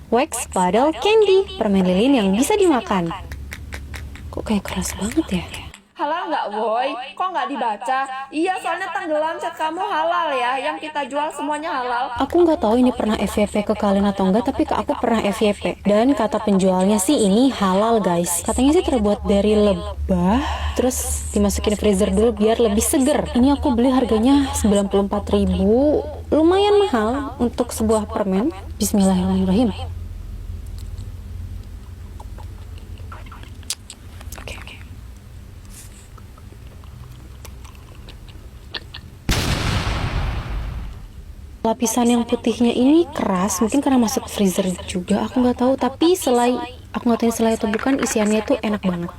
Wax Paddle Candy, permen lilin yang bisa dimakan. Kok kayak keras banget ya? Halal nggak, Boy? Kok nggak dibaca? Iya, soalnya tenggelam cat kamu halal ya. Yang kita jual semuanya halal. Aku nggak tahu ini pernah FYP ke kalian atau enggak, tapi ke aku pernah FYP. Dan kata penjualnya sih ini halal guys. Katanya sih terbuat dari lebah, terus dimasukin freezer dulu biar lebih seger. Ini aku beli harganya 94.000. Lumayan mahal untuk sebuah permen. Bismillahirrahmanirrahim. Lapisan yang putihnya ini keras, mungkin karena masuk freezer juga, aku nggak tahu. Tapi aku nggak tahu selai atau bukan, isiannya itu enak banget.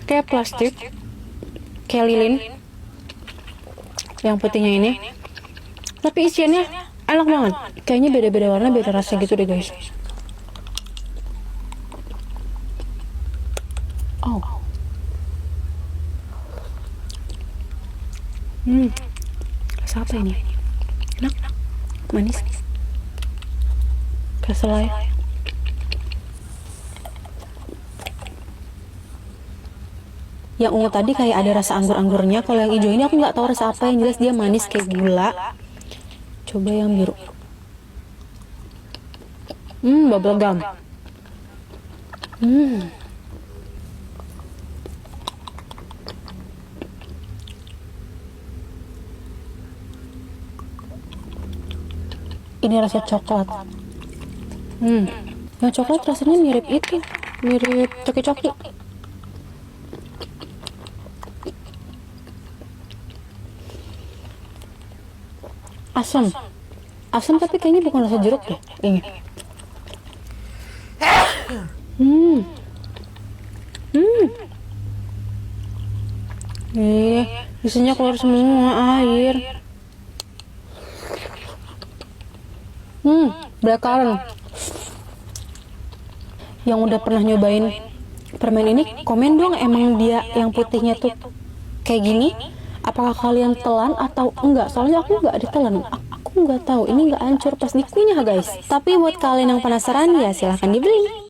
Kayak plastik, kayak lilin yang putihnya ini, tapi isiannya enak banget. Kayaknya beda-beda warna, beda rasa gitu deh guys. Oh. Rasa apa ini? Enak? Manis? Kayak selai. Yang ungu tadi kayak ada rasa anggur-anggurnya. Kalau yang hijau ini aku nggak tahu rasa apa. Yang jelas dia manis kayak gula. Coba yang biru. Bubble gum. Ini rasa coklat. Yang coklat rasanya mirip itu, mirip coki-coki. Asam tapi kayaknya bukan rasa jeruk deh. Ini. Isinya keluar semua air. Blackcurrant. Yang udah pernah nyobain permen ini, komen dong, emang dia yang putihnya tuh kayak gini? Apakah kalian telan atau enggak? Soalnya aku nggak ditelan. Aku nggak tahu. Ini nggak hancur pas dikunyah guys. Tapi buat kalian yang penasaran ya silahkan dibeli.